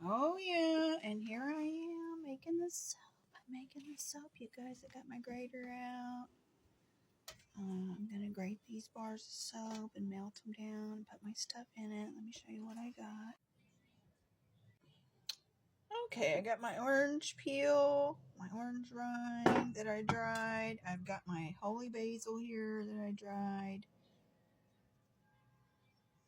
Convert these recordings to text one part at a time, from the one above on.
Oh yeah, and here I am making the soap. I'm making the soap, you guys. I got my grater out. I'm gonna grate these bars of soap and melt them down and put my stuff in it. Let me show you what I got. Okay, I got my orange peel, my orange rind that I dried. I've got my holy basil here that I dried.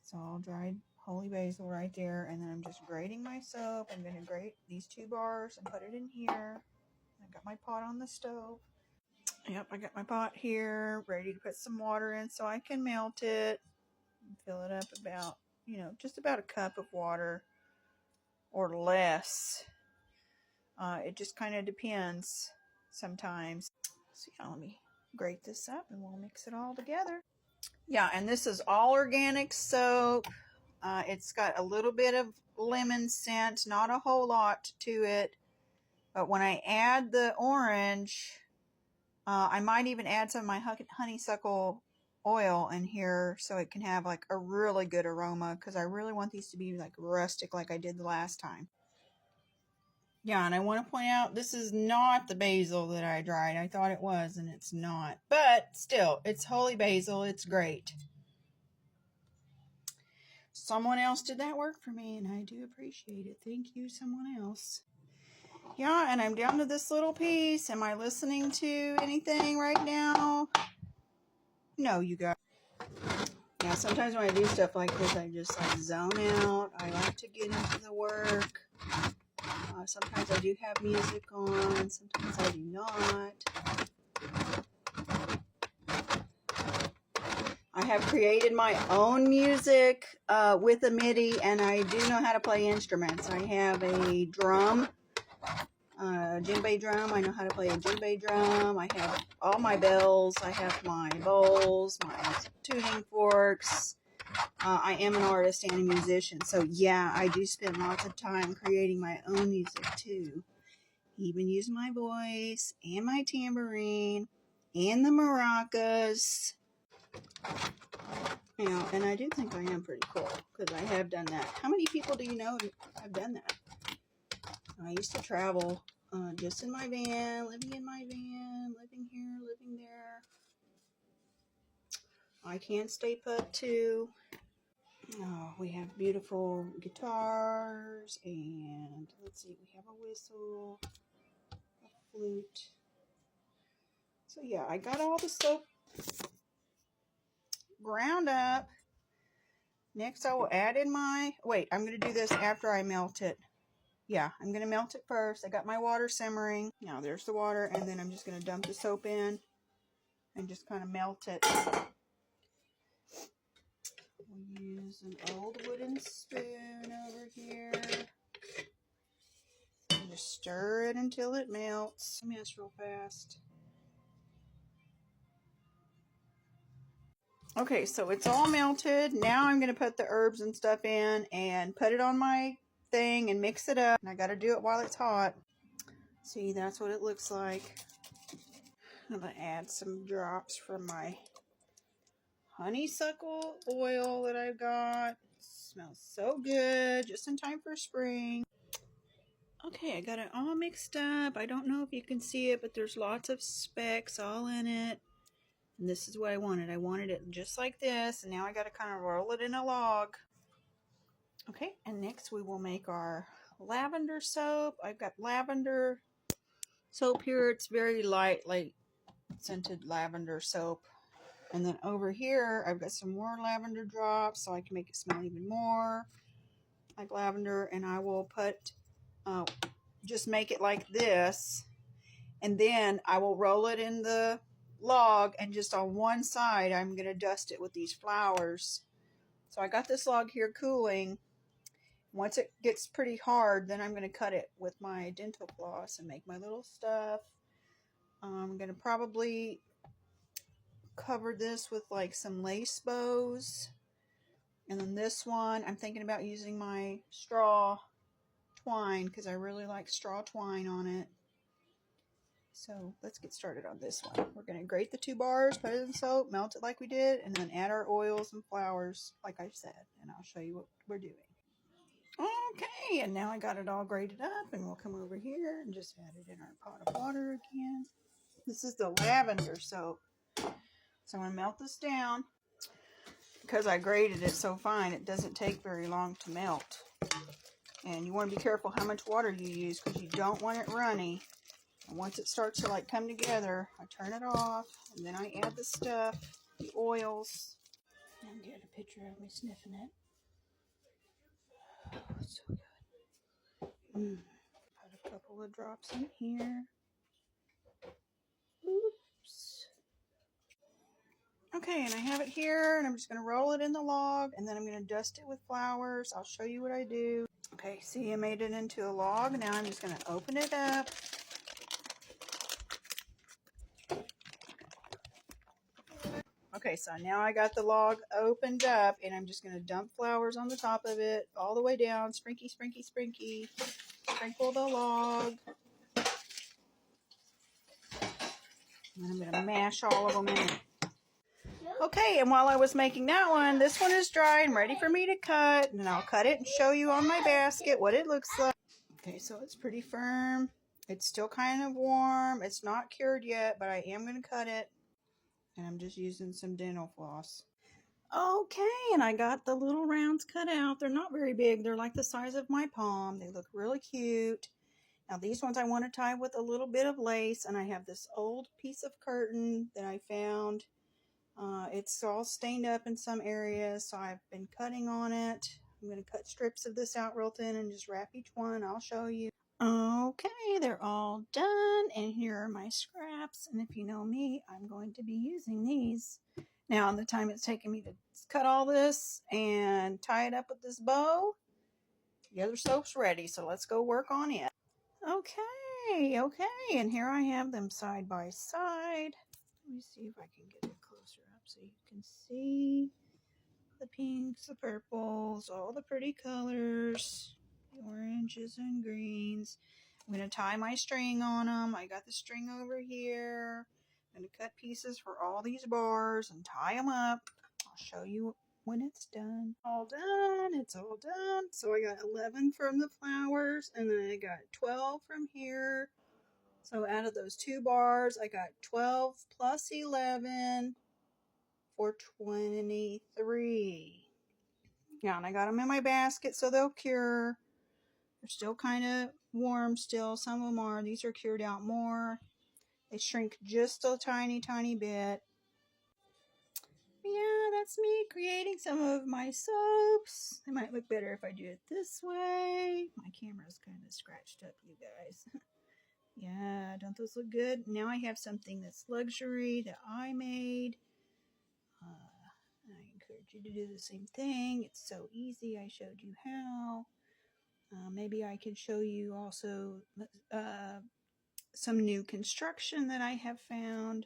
It's all dried holy basil right there. And then I'm just grating my soap. I'm going to grate these 2 bars and put it in here. I got my pot on the stove. Yep, I got my pot here ready to put some water in so I can melt it. Fill it up about, just about a cup of water or less. It just kind of depends sometimes. So yeah, let me grate this up and we'll mix it all together. Yeah, and this is all organic soap. It's got a little bit of lemon scent, not a whole lot to it. But when I add the orange, I might even add some of my honeysuckle oil in here so it can have like a really good aroma, because I really want these to be like rustic like I did the last time. Yeah, and I want to point out this is not the basil that I dried. I thought it was, and it's not. But still, it's holy basil. It's great. Someone else did that work for me, and I do appreciate it. Thank you, someone else. Yeah, and I'm down to this little piece. Am I listening to anything right now? No, you guys. Yeah, sometimes when I do stuff like this, I just like zone out. I like to get into the work. Sometimes I do have music on. Sometimes I do not. I have created my own music with a MIDI, and I do know how to play instruments. I have a drum, djembe drum. I know how to play a djembe drum. I have all my bells. I have my bowls, my tuning forks. I am an artist and a musician, so yeah, I do spend lots of time creating my own music too. Even use my voice and my tambourine and the maracas. And I do think I am pretty cool because I have done that. How many people do you know have done that? I used to travel just in my van, living here, living there. I can't stay put too. Oh, we have beautiful guitars, and let's see, we have a whistle, a flute. So yeah, I got all the soap ground up. Next I will add in I'm going to do this after I melt it. Yeah, I'm going to melt it first. I got my water simmering. Now there's the water, and then I'm just going to dump the soap in and just kind of melt it. We'll use an old wooden spoon over here. And just stir it until it melts. Mess real fast. Okay, so it's all melted. Now I'm going to put the herbs and stuff in and put it on my thing and mix it up. And I got to do it while it's hot. See, that's what it looks like. I'm going to add some drops from my honeysuckle oil that I've got. It smells so good, just in time for spring. Okay, I got it all mixed up. I don't know if you can see it, but there's lots of specks all in it. And this is what I wanted. I wanted it just like this, and now I got to kind of roll it in a log. Okay, and next we will make our lavender soap. I've got lavender soap here. It's very light scented lavender soap. And then over here, I've got some more lavender drops so I can make it smell even more like lavender. And I will put, just make it like this. And then I will roll it in the log, and just on one side, I'm going to dust it with these flowers. So I got this log here cooling. Once it gets pretty hard, then I'm going to cut it with my dental floss and make my little stuff. I'm going to probably cover this with like some lace bows. And then this one, I'm thinking about using my straw twine because I really like straw twine on it. So let's get started on this one. We're going to grate the 2 bars, put it in soap, melt it like we did, and then add our oils and flowers like I said. And I'll show you what we're doing. Okay, and now I got it all grated up, and we'll come over here and just add it in our pot of water again. This is the lavender soap. So I'm going to melt this down. Because I grated it so fine, it doesn't take very long to melt. And you want to be careful how much water you use because you don't want it runny. And once it starts to like come together, I turn it off, and then I add the stuff, the oils. And get a picture of me sniffing it. Oh, it's so good. Put a couple of drops in here. Oops. Okay, and I have it here, and I'm just going to roll it in the log, and then I'm going to dust it with flowers. I'll show you what I do. Okay, see, I made it into a log. Now I'm just going to open it up. Okay, so now I got the log opened up, and I'm just going to dump flowers on the top of it, all the way down, sprinky, sprinky, sprinky. Sprinkle the log. And then I'm going to mash all of them in. Okay, and while I was making that one, this one is dry and ready for me to cut. And I'll cut it and show you on my basket what it looks like. Okay, so it's pretty firm. It's still kind of warm. It's not cured yet, but I am going to cut it. And I'm just using some dental floss. Okay, and I got the little rounds cut out. They're not very big. They're like the size of my palm. They look really cute. Now these ones I want to tie with a little bit of lace, and I have this old piece of curtain that I found. It's all stained up in some areas, so I've been cutting on it. I'm going to cut strips of this out real thin and just wrap each one. I'll show you. Okay, they're all done, and here are my scraps. And if you know me, I'm going to be using these. Now, the time it's taken me to cut all this and tie it up with this bow, the other soap's ready, so let's go work on it. Okay, and here I have them side by side. Let me see if I can get it closer up so you can see the pinks, the purples, all the pretty colors, the oranges and greens. I'm going to tie my string on them. I got the string over here. I'm going to cut pieces for all these bars and tie them up. I'll show you when it's done. All done. It's all done. So I got 11 from the flowers, and then I got 12 from here. So out of those 2 bars, I got 12 plus 11 for 23. Yeah, and I got them in my basket so they'll cure. They're still kind of warm still. Some of them are. These are cured out more. They shrink just a tiny, tiny bit. Yeah, that's me creating some of my soaps. They might look better if I do it this way. My camera's kind of scratched up, you guys. Yeah, don't those look good? Now I have something that's luxury that I made. I encourage you to do the same thing. It's so easy. I showed you how. Maybe I could show you also some new construction that I have found.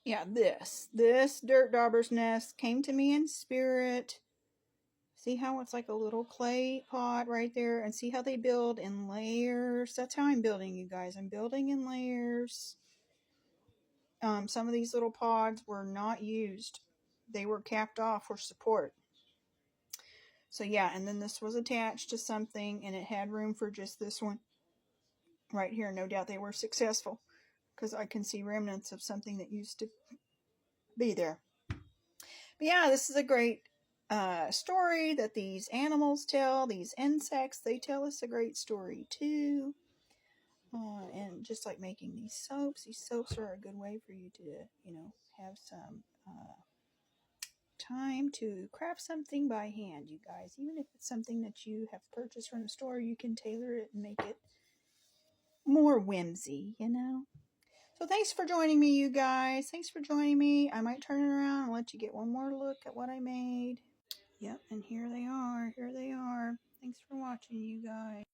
Yeah, this dirt dauber's nest came to me in spirit. See how it's like a little clay pot right there, and see how they build in layers. That's how I'm building, you guys. I'm building in layers. Some of these little pods were not used. They were capped off for support. So yeah, and then this was attached to something, and it had room for just this one right here. No doubt they were successful because I can see remnants of something that used to be there. But yeah, this is a great story that these animals tell. These insects, they tell us a great story too. And just like making these soaps are a good way for you to, have some time to craft something by hand, you guys. Even if it's something that you have purchased from the store, you can tailor it and make it more whimsy, So thanks for joining me, you guys. Thanks for joining me. I might turn it around and let you get one more look at what I made. Yep, and here they are. Thanks for watching, you guys.